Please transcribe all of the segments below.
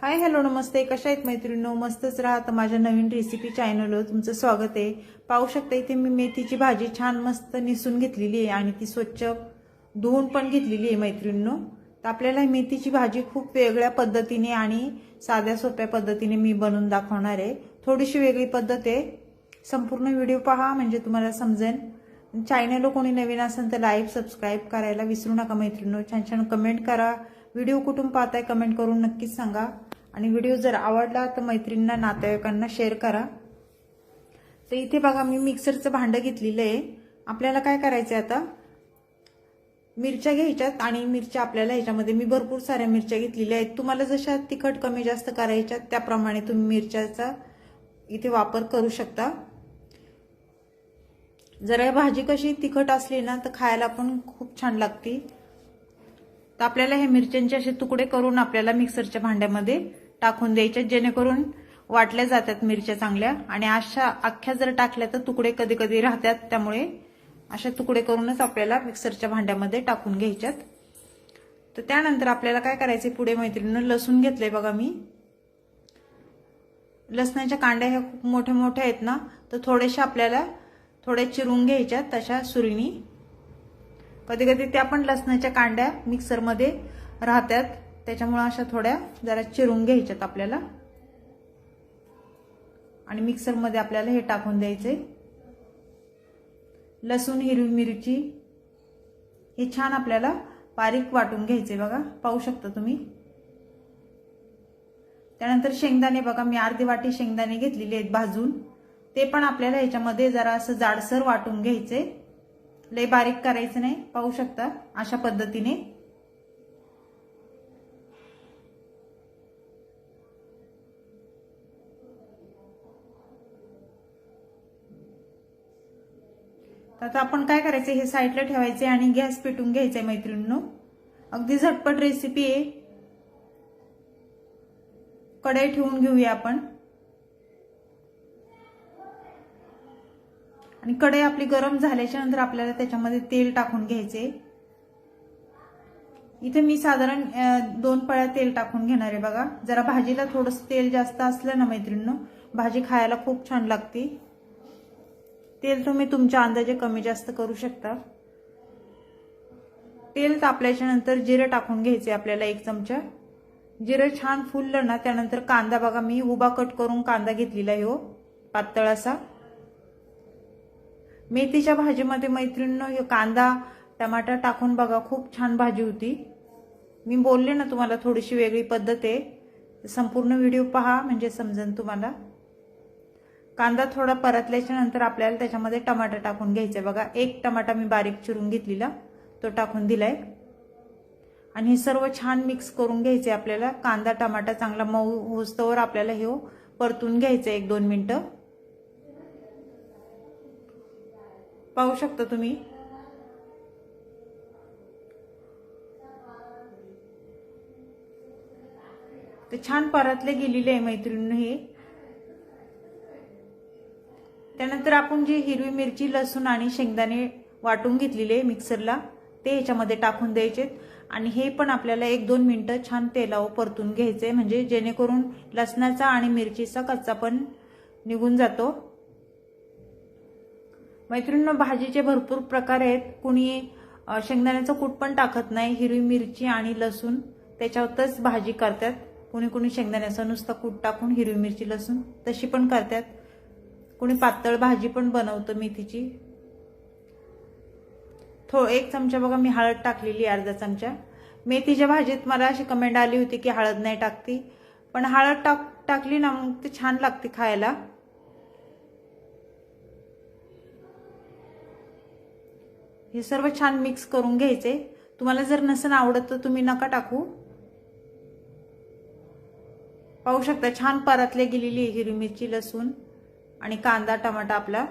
Hi hello नमस्ते, कशा आहेत मैत्रिणींनो? मस्तच राहा. तर माझ्या नवीन रेसिपी चॅनलवर तुमचं स्वागत आहे. पाहू शकता इथे मी मेथीची भाजी छान मस्त निसून घेतलेली आहे आणि ती स्वच्छ धुवून पण घेतलेली आहे मैत्रिणींनो. तर आपल्याला मेथीची भाजी खूप वेगळ्या पद्धतीने आणि साध्या सोप्या पद्धतीने मी बनवून दाखवणार आहे. थोडीशी वेगळी पद्धत आहे. संपूर्ण व्हिडिओ पहा म्हणजे तुम्हाला समजेल. चॅनलला कोणी नवीन असेल तर लाईक सबस्क्राईब करायला विसरू नका मैत्रिणींनो. छान छान कमेंट करा. व्हिडिओ कुठून पाहताय कमेंट करून नक्कीच सांगा. आणि व्हिडिओ जर आवडला तर मैत्रिणींना नातेवाईकांना शेअर करा. तर इथे बघा मी मिक्सरचं भांडं घेतलेलं आहे. आपल्याला काय करायचं आता, मिरच्या घ्यायच्यात आणि मिरच्या आपल्याला ह्याच्यामध्ये मी भरपूर साऱ्या मिरच्या घेतलेल्या आहेत. तुम्हाला जशा तिखट कमी जास्त करायच्या त्याप्रमाणे तुम्ही मिरच्याचा इथे वापर करू शकता. जरा भाजी कशी तिखट असली ना तर खायला पण खूप छान लागते. तर आपल्याला हे मिरच्यांचे असे तुकडे करून आपल्याला मिक्सरच्या भांड्यामध्ये टाकून द्यायचे, जेणेकरून वाटल्या जातात मिरच्या चांगल्या. आणि अशा अख्ख्या जर टाकल्या तर तुकडे कधी कधी राहतात, त्यामुळे अशा तुकडे करूनच आपल्याला मिक्सरच्या भांड्यामध्ये टाकून घ्यायच्यात. तर त्यानंतर आपल्याला काय करायचे पुढे मैत्रिणींनो, लसूण घेतलंय बघा मी. लसणाच्या कांड्या ह्या खूप मोठ्या मोठ्या आहेत ना, तर थोडेशा आपल्याला थोड्या चिरून घ्यायच्यात तशा सुरीनी. कधी कधी त्या पण लसणाच्या कांड्या मिक्सरमध्ये राहतात, त्याच्यामुळे अशा थोड्या जरा चिरून घ्यायच्यात आपल्याला. आणि मिक्सरमध्ये आपल्याला हे टाकून द्यायचे. लसूण, हिरवी मिरची हे छान आपल्याला बारीक वाटून घ्यायचे बघा, पाहू शकता तुम्ही. त्यानंतर शेंगदाणे बघा, मी अर्धी वाटी शेंगदाणे घेतलेले आहेत भाजून. ते पण आपल्याला ह्याच्यामध्ये जरा असं जाडसर वाटून घ्यायचे, लय बारीक करायचं नाही. पाहू शकता अशा पद्धतीने. आता आपण काय करायचं, हे साईडला ठेवायचे आणि गॅस पेटून घ्यायचंय मैत्रिणींनो. अगदी झटपट रेसिपी आहे. कढई ठेवून घेऊया आपण. आणि कढई आपली गरम झाल्याच्या नंतर आपल्याला त्याच्यामध्ये तेल टाकून घ्यायचे. इथे मी साधारण 2 पळ्या तेल टाकून घेणार आहे बघा. जरा भाजीला थोडंसं तेल जास्त असलं ना मैत्रिणींनो, भाजी खायला खूप छान लागते. तेल तुम्ही तुमच्या अंदाजे कमी जास्त करू शकता. तेल तापल्याच्या नंतर जिरे टाकून घ्यायचे आपल्याला 1 चमचा. जिरे छान फुललं ना, त्यानंतर कांदा बघा, मी उभा कट करून कांदा घेतलेला आहे हो, पातळ असा. मेथीच्या भाजीमध्ये मैत्रिणींनो हे कांदा टमाटर टाकून बघा, खूप छान भाजी होती. मी बोलले ना तुम्हाला थोडीशी वेगळी पद्धत आहे. संपूर्ण व्हिडिओ पहा म्हणजे समजेल तुम्हाला. कांदा थोडा परतल्याच्या नंतर आपल्याला त्याच्यामध्ये टमाटर टाकून घ्यायचे बघा. 1 टमाटा मी बारीक चिरून घेतलेला, तो टाकून दिलाय. आणि हे सर्व छान मिक्स करून घ्यायचे आपल्याला. कांदा टमाटा चांगला मऊ होस्तवर आपल्याला हे परतून घ्यायचं 1-2 मिनिटं. पाहू शकता तुम्ही. ते छान परतले गेलेले आहे मैत्रिणींनो हे. त्यानंतर आपण जी हिरवी मिरची, लसूण आणि शेंगदाणे वाटून घेतलेले मिक्सरला, ते ह्याच्यामध्ये टाकून द्यायचे. आणि हे पण आपल्याला 1-2 मिनिटं छान तेलावर परतून घ्यायचे, म्हणजे जेणेकरून लसणाचा आणि मिरचीचा कच्चा पण निघून जातो. मैत्रिणींनो भाजीचे भरपूर प्रकार आहेत. कुणी शेंगदाण्याचं कूट पण टाकत नाही, हिरवी मिरची आणि लसूण त्याच्यावरच भाजी करतात. कुणी कुणी शेंगदाण्याचं नुसतं कूट टाकून हिरवी मिरची लसूण तशी पण करतात. कुणी पातळ भाजी पण बनवतं मेथीची. 1 चमचा बघा मी हळद टाकलेली, अर्धा चमचा. मेथीच्या भाजीत मला अशी कमेंट आली होती की हळद नाही टाकती, पण हळद टाकली ना मग ते छान लागते खायला. हे सर्व छान मिक्स करून घ्यायचे. तुम्हाला जर नसेल आवडत तर तुम्ही नका टाकू. पाहू शकता छान परतले गेलेली हिरवी मिरची, लसूण आणि कांदा टमाटा आपला.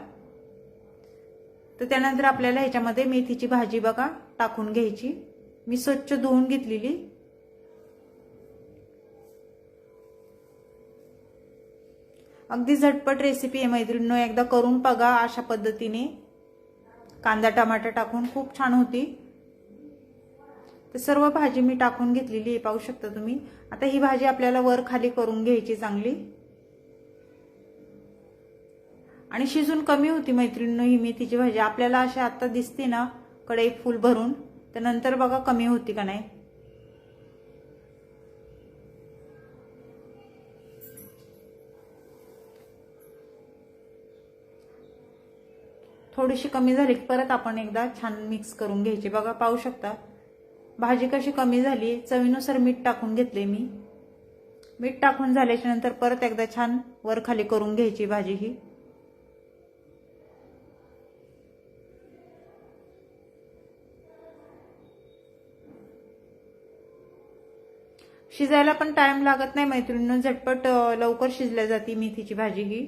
तर त्यानंतर आपल्याला ह्याच्यामध्ये मेथीची भाजी बघा टाकून घ्यायची. मी स्वच्छ धुवून घेतलेली. अगदी झटपट रेसिपी आहे मैत्रिणींनो, एकदा करून बघा अशा पद्धतीने. कांदा टमाटर टाकून खूप छान होती. तर सर्व भाजी मी टाकून घेतलेली आहे, पाहू शकता तुम्ही। आता ही भाजी आपल्याला वर खाली करून घ्यायची चांगली। आणि शिजून कमी होती मैत्रिणींनो ही मेथीची भाजी, आपल्याला अशी आता दिसते ना कढई फुल भरून, तर नंतर बघा कमी होती का नाही। थोडीशी कमी झाली परत आपण एकदा छान मिक्स करून घ्यायची। बघा पाहू शकता भाजी कशी कमी झाली। चवीनुसार मीठ टाकून घेतले मी। मीठ टाकून झाल्याच्या नंतर परत एकदा छान वर खाली करून घ्यायची भाजी ही। शिजायला पण टाइम लागत नाही मैत्रिणींनो, झटपट लवकर शिजल्या जाते मेथीची भाजी ही।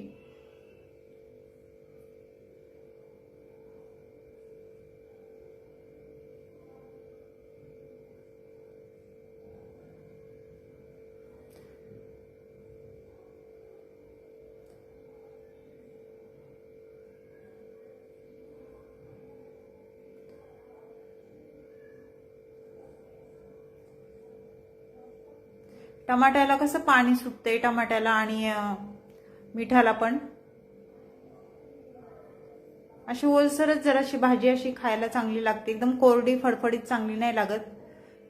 टमाट्याला कसं पाणी सुटतंय टमाट्याला आणि मिठाला पण। अशी ओलसरच जराशी भाजी अशी खायला चांगली लागते, एकदम कोरडी फडफडीत चांगली नाही लागत।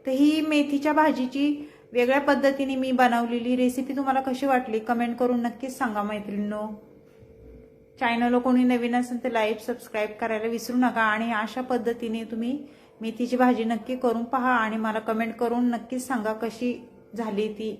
तर ही मेथीच्या भाजीची वेगळ्या पद्धतीने मी बनवलेली रेसिपी तुम्हाला कशी वाटली कमेंट करून नक्कीच सांगा मैत्रिणींनो। चॅनलला कोणी नवीन असेल तर लाईक सबस्क्राईब करायला विसरू नका। आणि अशा पद्धतीने तुम्ही मेथीची भाजी नक्की करून पहा आणि मला कमेंट करून नक्कीच सांगा कशी झाली ती।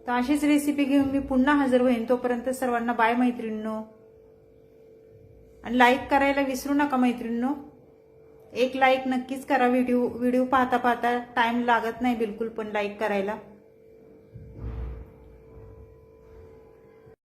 तर अशीच रेसिपी घेऊन मी पुन्हा हजर होईन, तोपर्यंत सर्वांना बाय मैत्रिणींनो। आणि लाईक करायला विसरू नका मैत्रिणींनो, एक लाईक नक्कीच करा। व्हिडिओ पाहता पाहता टाइम लागत नाही बिलकुल पण लाईक करायला।